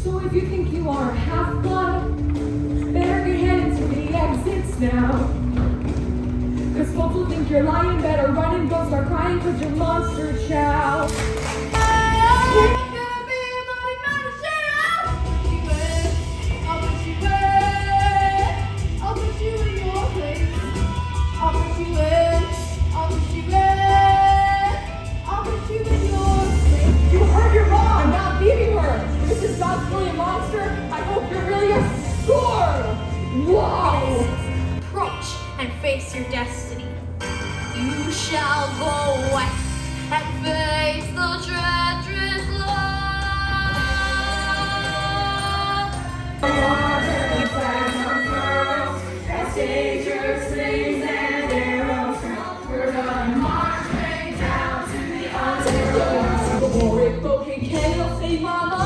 So if you think you are half-blood, better get headed to the exits now. Cause folks will think you're lying, better run and go start crying cause you're monster chow. You heard your mom! I'm not leaving her! This is not really a monster! I hope you're really a storm! Wow! Approach and face your destiny. You shall go west and face the treacherous law. As danger slings and arrows, we're gonna march way down to the underworld. The warrior folk can say mama.